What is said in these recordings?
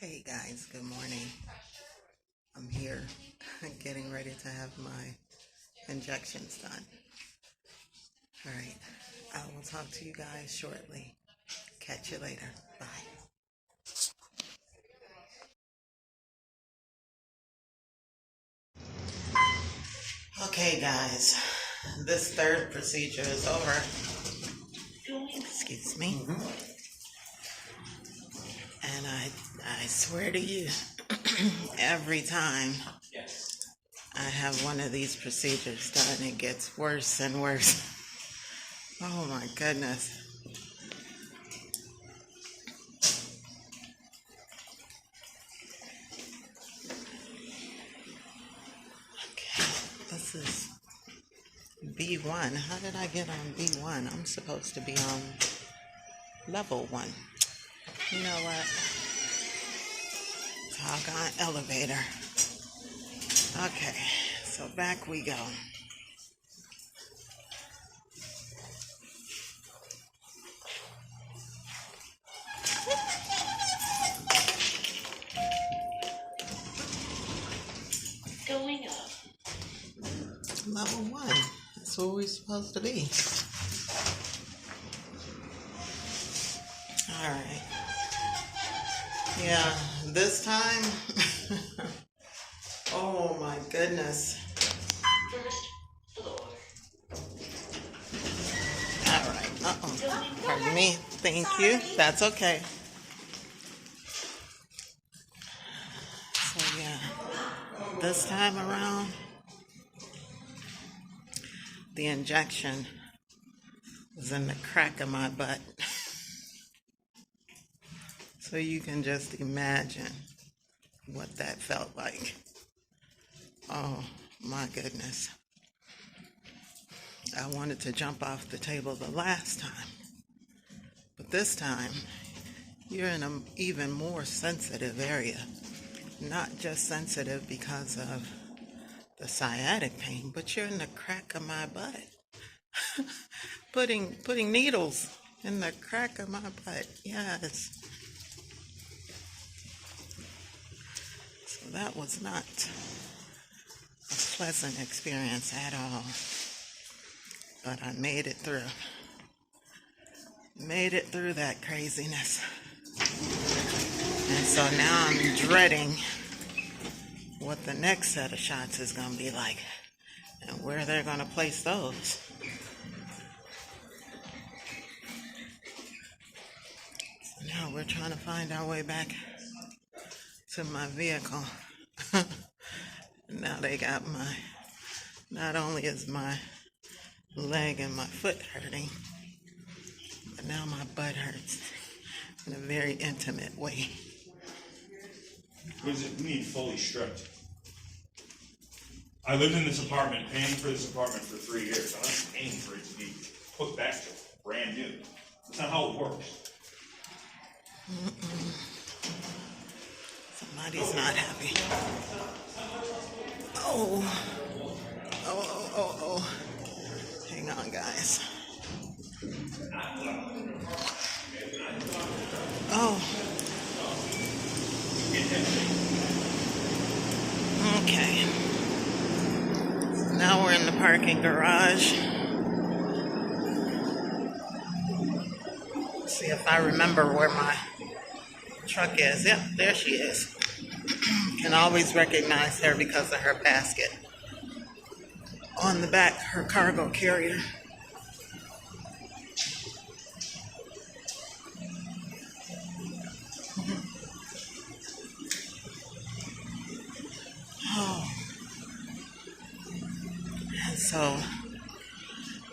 Hey guys, good morning. I'm here getting ready to have my injections done. All right, I will talk to you guys shortly. Catch you later. Bye. Okay guys, this third procedure is over. Excuse me. And I swear to you, every time I have one of these procedures done, it gets worse and worse. Oh my goodness. Okay, this is B1. How did I get on B1? I'm supposed to be on level 1. You know what? Talk on elevator. Okay, so back we go. Going up. Level 1. That's where we're supposed to be. Alright. Yeah, this time. Oh my goodness. First floor. Alright, pardon me. Thank you. That's okay. So yeah, this time around, the injection was in the crack of my butt. So you can just imagine what that felt like. Oh my goodness. I wanted to jump off the table the last time. But this time, you're in an even more sensitive area. Not just sensitive because of the sciatic pain, but you're in the crack of my butt. putting needles in the crack of my butt. Yes. So that was not a pleasant experience at all. But I made it through. Made it through that craziness. And so now I'm dreading what the next set of shots is going to be like and where they're going to place those. So now we're trying to find our way back to my vehicle. Now they got not only is my leg and my foot hurting, but now my butt hurts in a very intimate way. We need fully stripped. I lived in this apartment, paying for this apartment for 3 years. I'm not paying for it to be put back to brand new. That's not how it works. Somebody's not happy. Oh. Hang on, guys. Oh. Okay. So now we're in the parking garage. See if I remember where my truck is. Yep, there she is. Can always recognize her because of her basket on the back, her cargo carrier. Oh. And so,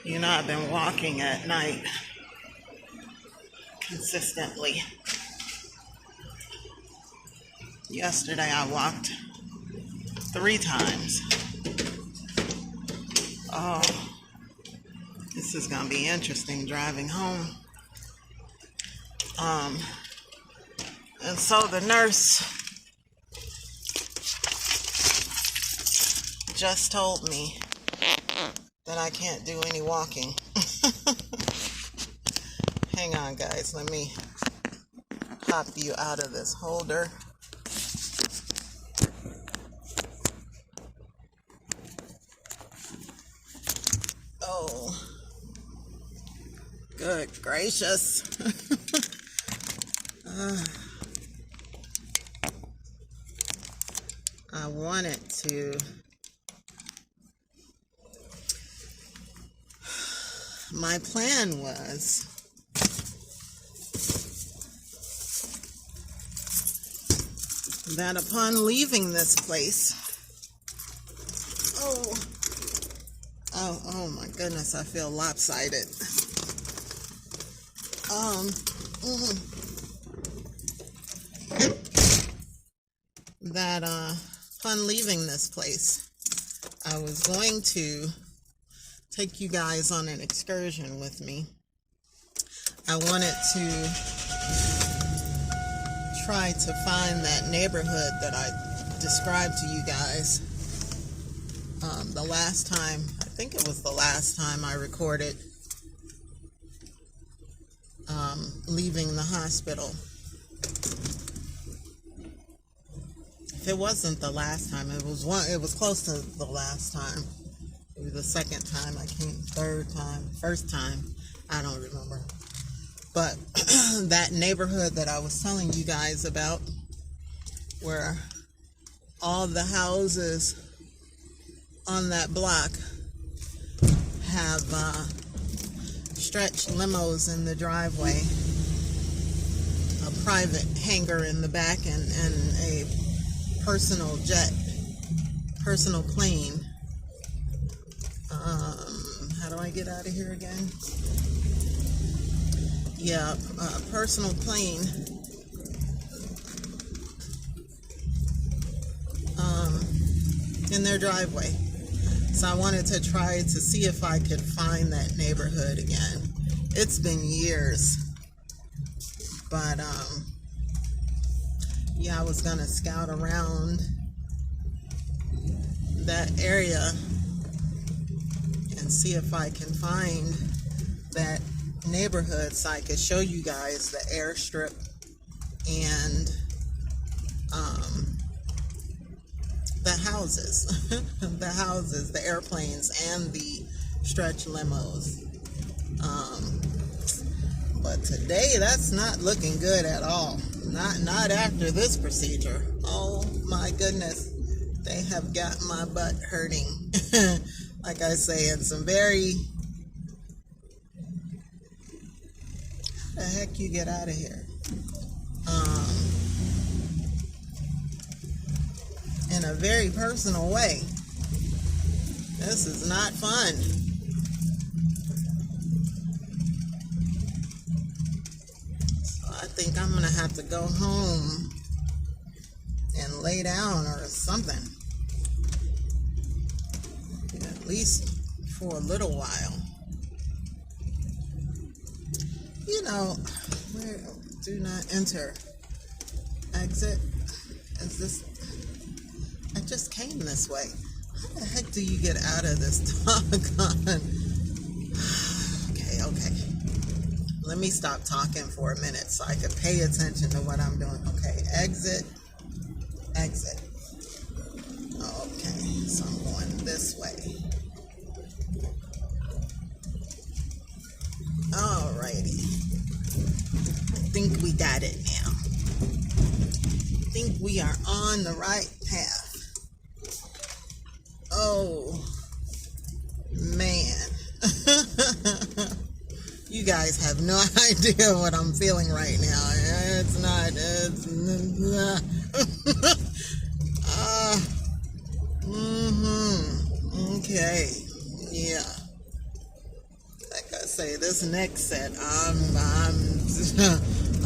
you know, I've been walking at night consistently. Yesterday I walked 3 times. Oh, this is gonna be interesting driving home. And so the nurse just told me that I can't do any walking. Hang on, guys, let me pop you out of this holder. Oh, good gracious. I wanted to my plan was that upon leaving this place, oh my goodness, I feel lopsided. That upon leaving this place, I was going to take you guys on an excursion with me. I wanted to try to find that neighborhood that I described to you guys the last time. I think it was the last time I recorded leaving the hospital. If it wasn't the last time, it was close to the last time. It was the second time I came, third time, first time, I don't remember. But that neighborhood that I was telling you guys about, where all the houses on that block have stretch limos in the driveway, a private hangar in the back, and a personal plane. How do I get out of here again? Yeah, a personal plane in their driveway. So I wanted to try to see if I could find that neighborhood again. It's been years, but yeah, I was gonna scout around that area and see if I can find that neighborhood so I could show you guys the airstrip and the houses, the airplanes, and the stretch limos. But today, that's not looking good at all. Not after this procedure. Oh my goodness, they have got my butt hurting. Like I say, in some very... How the heck you get out of here? In a very personal way. This is not fun. So I think I'm gonna have to go home and lay down or something. At least for a little while. You know, where do not enter. Exit. Is this? I just came this way. How the heck do you get out of this doggone? Okay. Let me stop talking for a minute so I can pay attention to what I'm doing. Okay, exit. Okay, so I'm going this way. Alrighty. I think we got it now. I think we are on the right path. Oh, man. You guys have no idea what I'm feeling right now. Okay. Yeah. Like I say, this next set,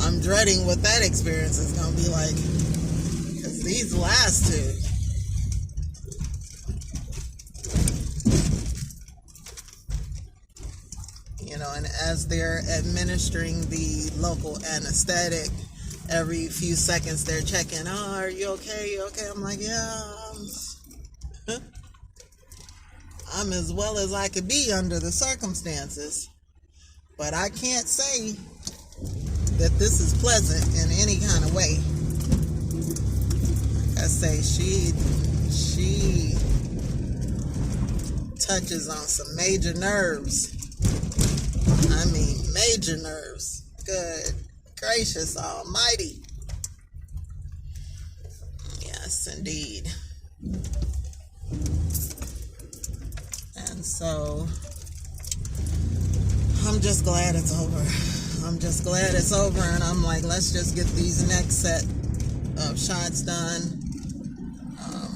I'm dreading what that experience is gonna be like. Because these last two, you know, and as they're administering the local anesthetic, every few seconds they're checking, oh, are you okay? You okay? I'm like, yeah, I'm as well as I could be under the circumstances. But I can't say that this is pleasant in any kind of way. Like I say, she touches on some major nerves. I mean, major nerves. Good gracious almighty. Yes, indeed. And so, I'm just glad it's over. I'm just glad it's over, and I'm like, let's just get these next set of shots done.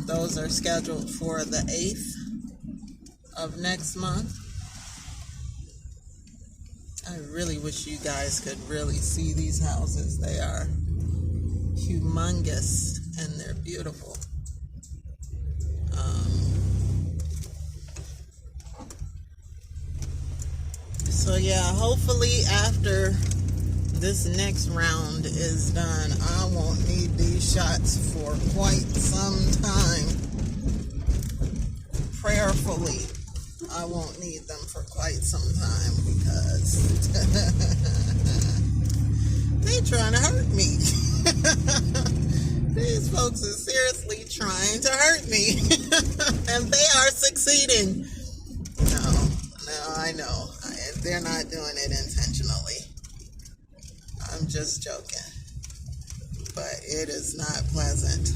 Those are scheduled for the 8th of next month. I really wish you guys could really see these houses. They are humongous and they're beautiful. So yeah, hopefully after this next round is done, I won't need these shots for quite some time. Prayerfully, I won't need them for quite some time because they trying to hurt me. These folks are seriously trying to hurt me. And they are succeeding. No, I know. They're not doing it intentionally. I'm just joking. But it is not pleasant.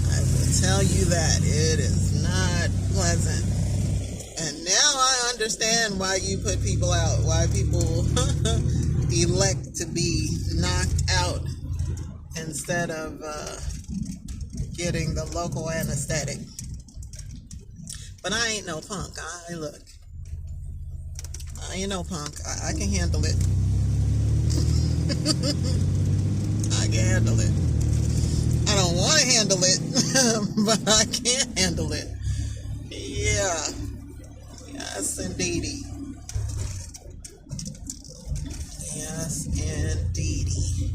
I will tell you that. It is not pleasant. And now I understand why you put people out. Why people elect to be knocked out instead of getting the local anesthetic. But I ain't no punk. I ain't no punk. I can handle it. I can handle it. I don't want to handle it, but I can handle it. Yeah. Yes, indeedy. Yes, indeedy.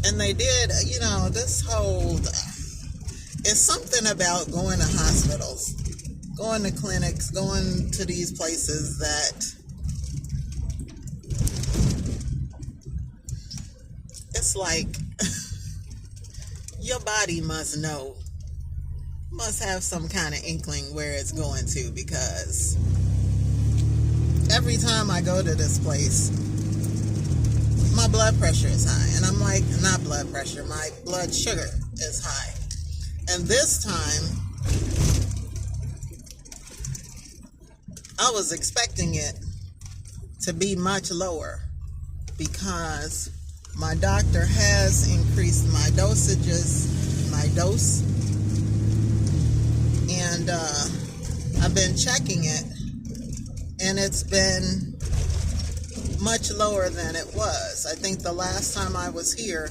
And they did, this whole, it's something about going to hospitals, going to clinics, going to these places that it's like your body must know, must have some kind of inkling where it's going to, because every time I go to this place, my blood pressure is high. And I'm like, not blood pressure, my blood sugar is high. And this time, I was expecting it to be much lower because my doctor has increased my dosages, my dose. And I've been checking it, and it's been much lower than it was. I think the last time I was here,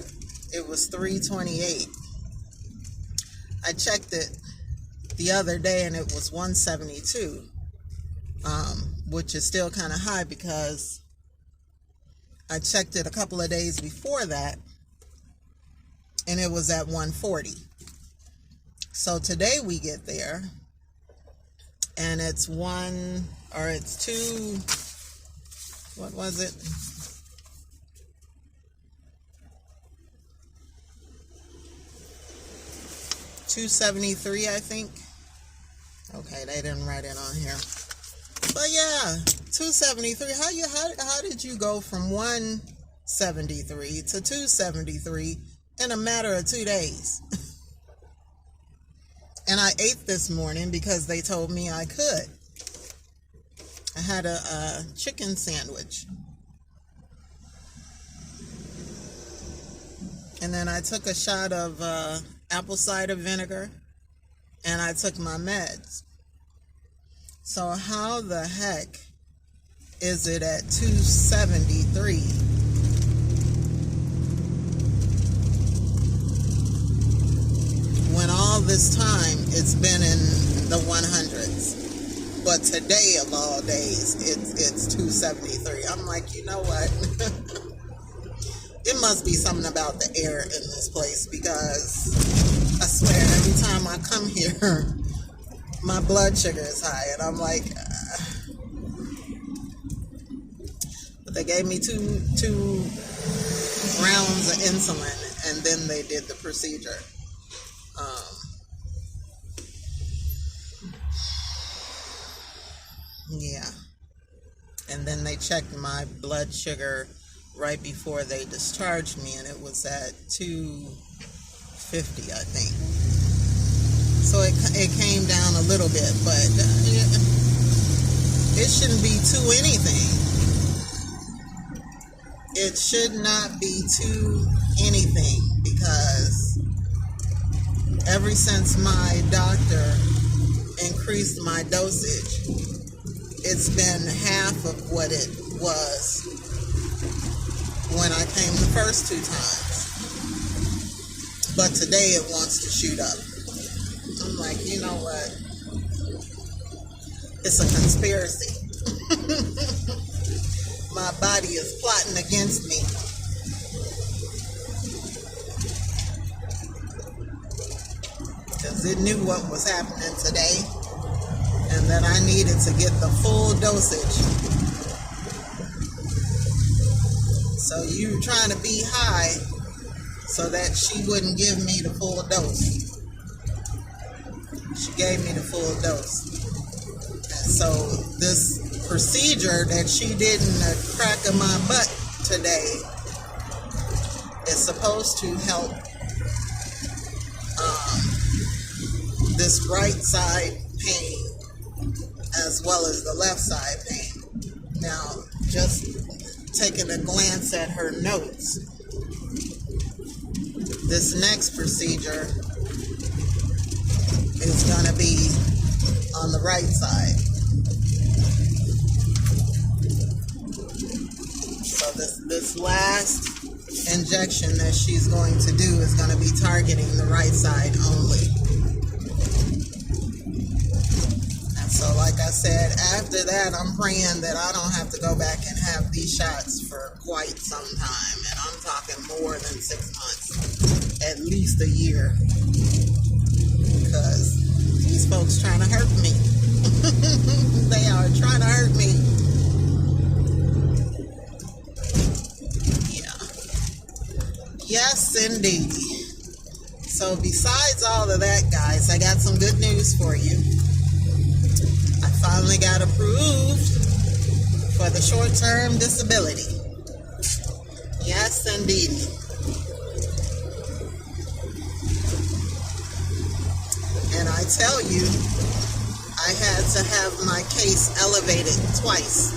it was 328. I checked it the other day, and it was 172, which is still kind of high because I checked it a couple of days before that, and it was at 140. So today we get there, and it's 2, what was it? 273, I think. Okay, they didn't write it on here. But yeah, 273. How did you go from 173 to 273 in a matter of 2 days? And I ate this morning because they told me I could. I had a chicken sandwich. And then I took a shot of apple cider vinegar, and I took my meds. So how the heck is it at 273 when all this time it's been in the 100s? But today of all days, it's 273. I'm like, you know what? It must be something about the air in this place, because I swear every time I come here, my blood sugar is high, and I'm like, But they gave me two rounds of insulin, and then they did the procedure. Yeah. And then they checked my blood sugar right before they discharged me, and it was at 250, I think. So it came down a little bit, but it shouldn't be too anything. It should not be too anything, because ever since my doctor increased my dosage, it's been half of what it was when I came the first 2 times. But today it wants to shoot up. I'm like, you know what? It's a conspiracy. My body is plotting against me. Because it knew what was happening today, and that I needed to get the full dosage. So you trying to be high so that she wouldn't give me the full dose. She gave me the full dose. And so this procedure that she did in the crack of my butt today is supposed to help this right side pain as well as the left side pain. Now, just taking a glance at her notes, this next procedure is going to be on the right side. So this last injection that she's going to do is going to be targeting the right side only. So like I said, after that, I'm praying that I don't have to go back and have these shots for quite some time. And I'm talking more than 6 months, at least a year. Because these folks trying to hurt me. They are trying to hurt me. Yeah. Yes, indeed. So besides all of that, guys, I got some good news for you. Finally got approved for the short-term disability. Yes, indeed. And I tell you, I had to have my case elevated twice.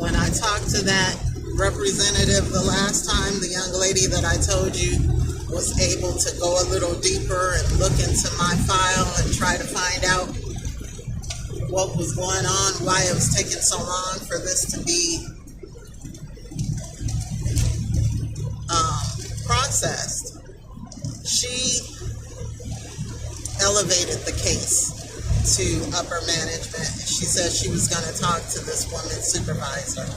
When I talked to that representative the last time, the young lady that I told you was able to go a little deeper and look into my file and try to find out what was going on, why it was taking so long for this to be processed. She elevated the case to upper management. She said she was going to talk to this woman's supervisor.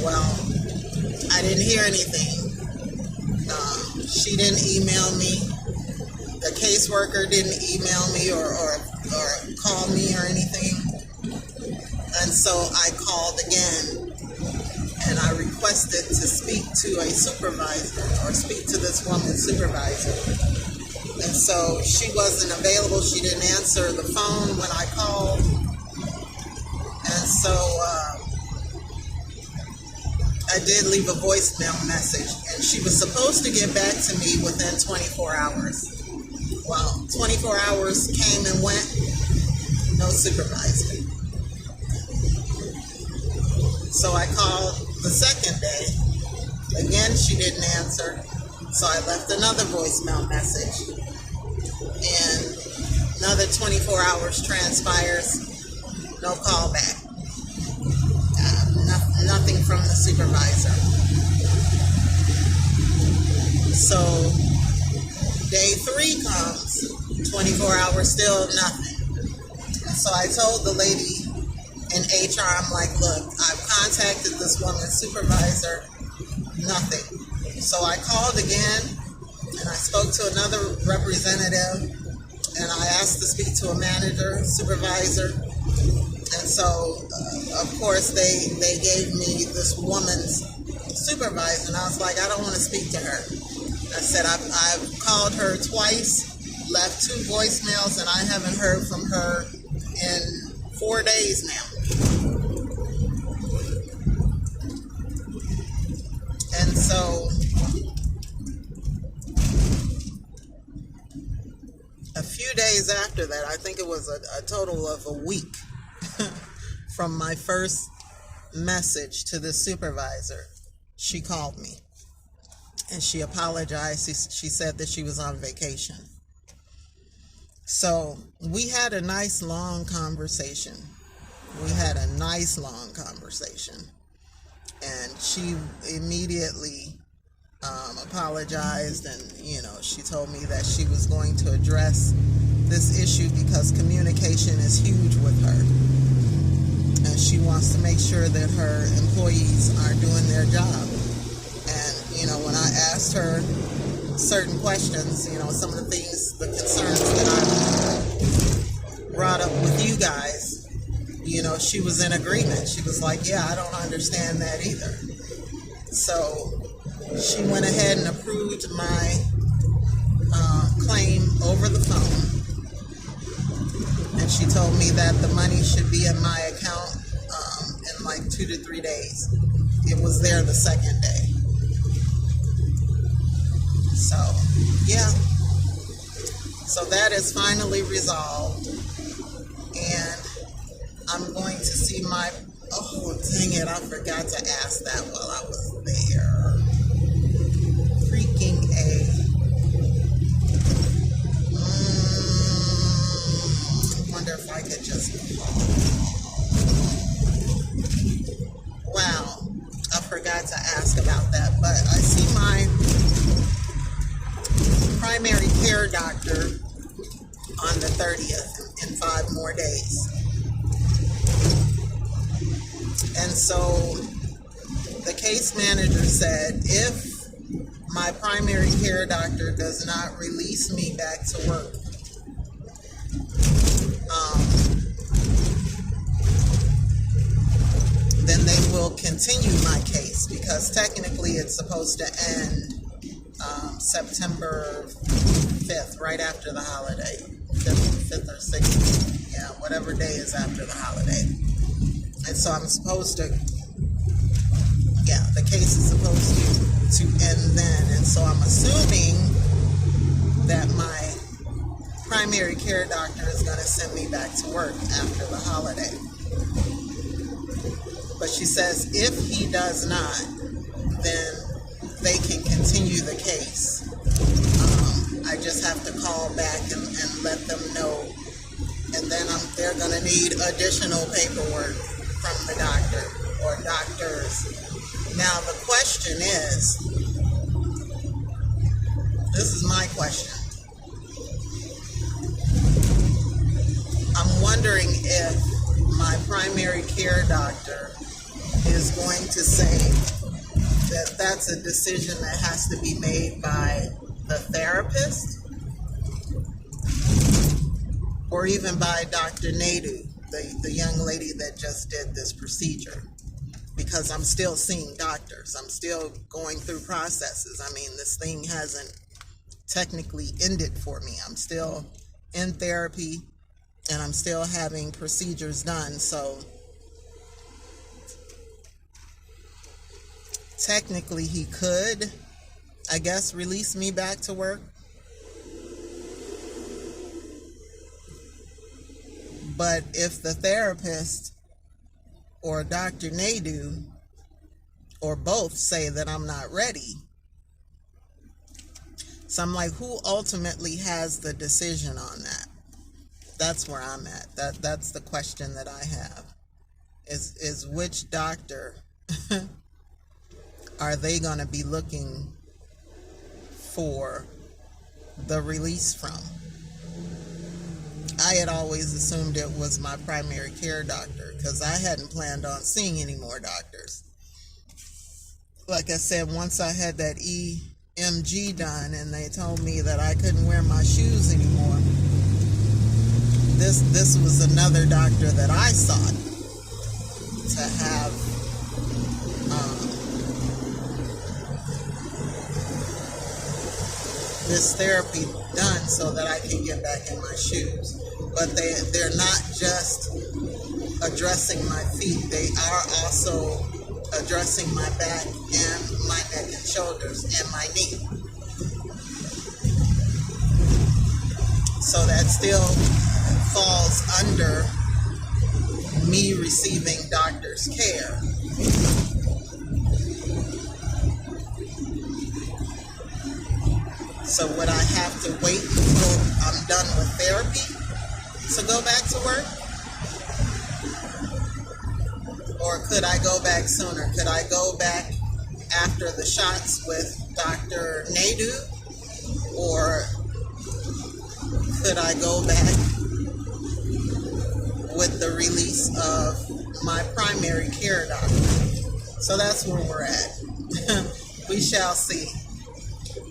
Well, I didn't hear anything. She didn't email me. The caseworker didn't email me or call me or anything. And so I called again and I requested to speak to a supervisor or speak to this woman's supervisor. And so she wasn't available. She didn't answer the phone when I called. And so I did leave a voicemail message, and she was supposed to get back to me within 24 hours. Well, 24 hours came and went, no supervisor. So I called the second day. Again, she didn't answer. So I left another voicemail message. And another 24 hours transpires, no call back. Nothing from the supervisor. So day 3 comes, 24 hours, still nothing. So I told the lady in HR, I'm like, look, I've contacted this woman's supervisor, nothing. So I called again and I spoke to another representative and I asked to speak to a manager, supervisor, And so, of course, they gave me this woman's supervisor, and I was like, I don't want to speak to her. I said, I've called her twice, left 2 voicemails, and I haven't heard from her in 4 days now. And so, a few days after that, I think it was a total of a week from my first message to the supervisor, she called me and she apologized. She said that she was on vacation. So we had a nice long conversation. And she immediately apologized, and she told me that she was going to address this issue because communication is huge with her, and she wants to make sure that her employees are doing their job. And when I asked her certain questions, some of the things, the concerns that I brought up with you guys, she was in agreement. She was like, yeah, I don't understand that either. So she went ahead and approved my claim over the phone. And she told me that the money should be in my account in like 2 to 3 days. It was there the second day. So, yeah. So that is finally resolved. And I'm going to see my... Oh, dang it, I forgot to ask that while I was there. Freaking A. I wonder if I could just... Wow, I forgot to ask about that, but I see my primary care doctor on the 30th in 5 more days. And so the case manager said, if my primary care doctor does not release me back to work, then they will continue my case, because technically it's supposed to end September 5th, right after the holiday, 5th or 6th, yeah, whatever day is after the holiday. And so I'm supposed to, the case is supposed to end then. And so I'm assuming that my primary care doctor is going to send me back to work after the holiday. But she says if he does not, then they can continue the case. I just have to call back and let them know. And then they're going to need additional paperwork from the doctor or doctors. Now the question is, this is my question. I'm wondering if my primary care doctor is going to say that that's a decision that has to be made by the therapist, or even by Dr. Nadu, the young lady that just did this procedure, because I'm still seeing doctors. I'm still going through processes. I mean, this thing hasn't technically ended for me. I'm still in therapy and I'm still having procedures done. So technically he could, I guess, release me back to work. But if the therapist or Dr. Nadu or both say that I'm not ready, so I'm like, who ultimately has the decision on that? That's where I'm at. That's the question that I have. Is which doctor are they going to be looking for the release from? I had always assumed it was my primary care doctor, because I hadn't planned on seeing any more doctors. Like I said, once I had that EMG done and they told me that I couldn't wear my shoes anymore, this was another doctor that I sought to have this therapy done so that I can get back in my shoes. But they're not just addressing my feet, they are also addressing my back and my neck and shoulders and my knee. So that still falls under me receiving doctor's care. So would I have to wait until I'm done with therapy to go back to work? Or could I go back sooner? Could I go back after the shots with Dr. Nadu? Or could I go back with the release of my primary care doctor? So that's where we're at. We shall see.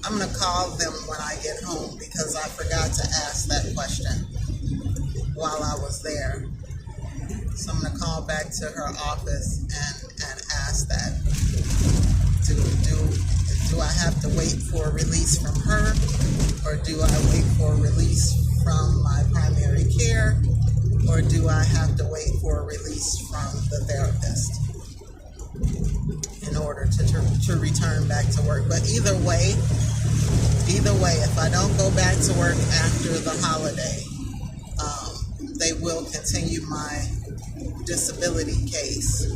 I'm going to call them when I get home because I forgot to ask that question while I was there. So I'm going to call back to her office and ask that. Do I have to wait for a release from her, or do I wait for a release from my primary care, or do I have to wait for a release from the therapist in order to return back to work? But either way, if I don't go back to work after the holiday, they will continue my disability case.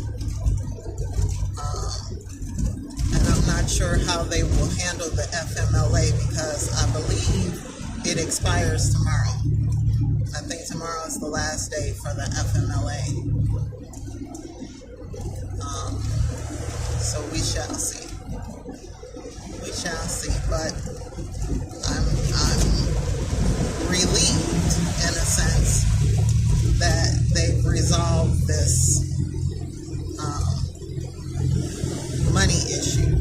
And I'm not sure how they will handle the FMLA because I believe it expires tomorrow. I think tomorrow is the last day for the FMLA. So we shall see. We shall see. But I'm relieved in a sense that they've resolved this money issue,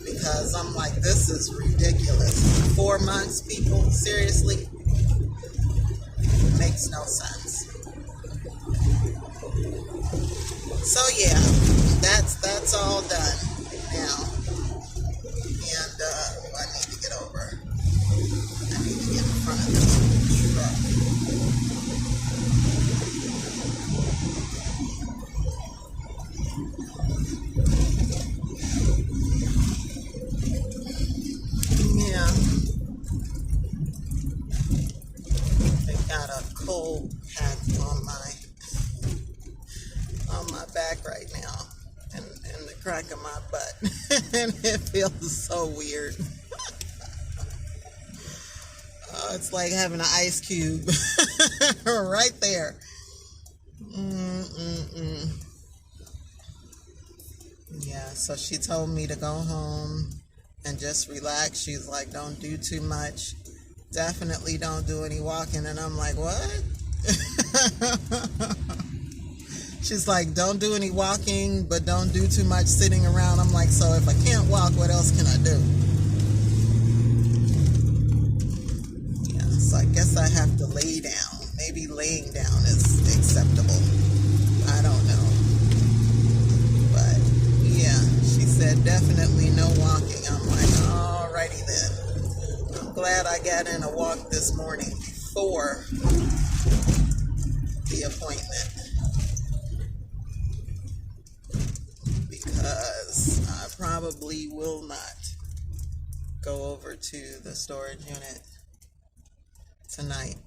because I'm like, this is ridiculous. 4 months, people, seriously? Makes no sense. So yeah, that's all done now. And I need to get over. I need to get in front of this truck. Yeah. They got a cold pack on my back right now, and the crack of my butt, and it feels so weird. It's like having an ice cube right there. Yeah, so she told me to go home and just relax. She's like, don't do too much. Definitely don't do any walking. And I'm like, what? She's like, don't do any walking, but don't do too much sitting around. I'm like, so if I can't walk, what else can I do? Yeah, so I guess I have to lay down. Maybe laying down is acceptable. I don't know. But yeah, she said definitely no walking. I'm like, alrighty then. I'm glad I got in a walk this morning before the appointment, because I probably will not go over to the storage unit tonight.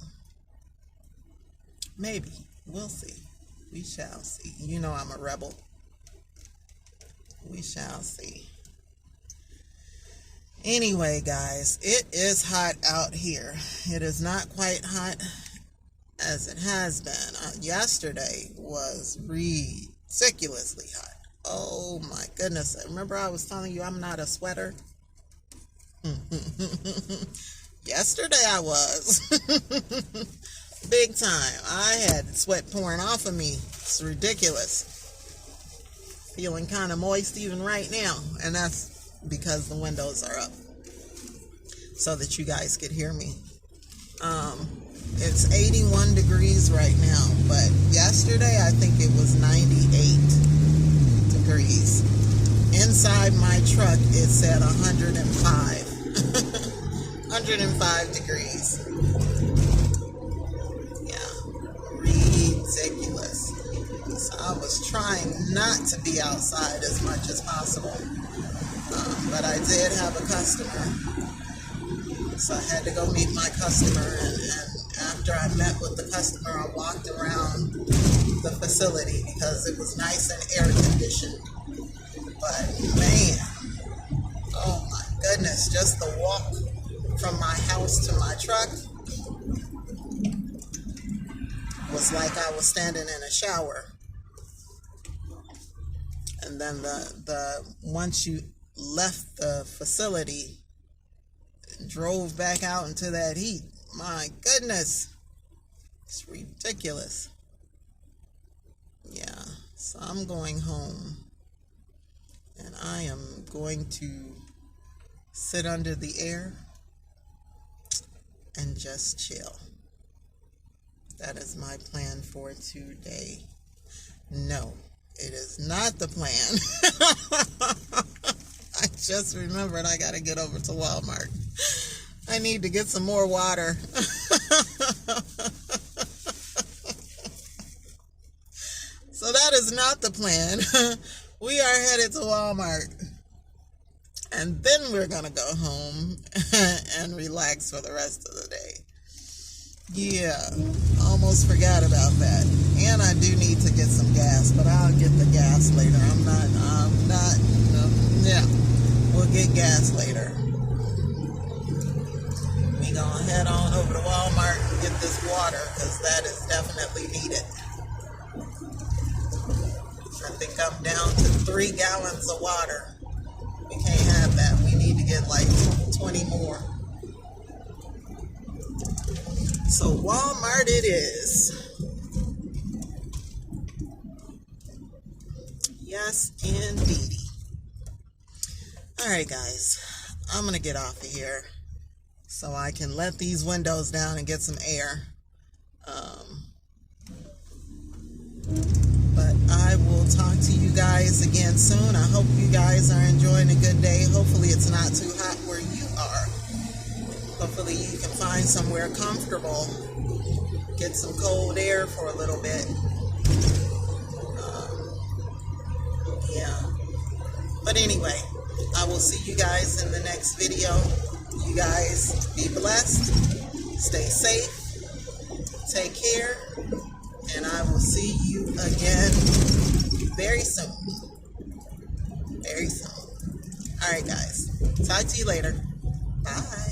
Maybe. We'll see. We shall see. You know I'm a rebel. We shall see. Anyway, guys, it is hot out here. It is not quite hot as it has been. Yesterday was ridiculously hot. Oh my goodness. Remember I was telling you I'm not a sweater? Yesterday I was. Big time. I had sweat pouring off of me. It's ridiculous. Feeling kind of moist even right now. And that's because the windows are up, so that you guys could hear me. It's 81 degrees right now, but yesterday I think it was 98 degrees. Inside my truck it said 105. 105 degrees. Yeah, ridiculous. So I was trying not to be outside as much as possible. But I did have a customer. So I had to go meet my customer, and after I met with the customer, I walked around the facility because it was nice and air conditioned. But man, oh my goodness, just the walk from my house to my truck was like I was standing in a shower. And then the once you left the facility, drove back out into that heat, my goodness, it's ridiculous. Yeah, so I'm going home, and I am going to sit under the air and just chill. That is my plan for today. No, it is not the plan. I just remembered I gotta get over to Walmart. I need to get some more water. So that is not the plan. We are headed to Walmart. And then we're gonna go home and relax for the rest of the day. Yeah, almost forgot about that. And I do need to get some gas, but I'll get the gas later. Yeah, we'll get gas later. We gonna head on over to Walmart and get this water, because that is definitely needed. I think I'm down to 3 gallons of water. We can't have that. We need to get like 20 more. So Walmart it is. Yes, indeedy. All right, guys. I'm going to get off of here so I can let these windows down and get some air. But I will talk to you guys again soon. I hope you guys are enjoying a good day. Hopefully it's not too hot where you are. Hopefully you can find somewhere comfortable. Get some cold air for a little bit. Yeah. But anyway, I will see you guys in the next video. You guys be blessed. Stay safe. Take care. And I will see you again very soon. Very soon. All right, guys. Talk to you later. Bye.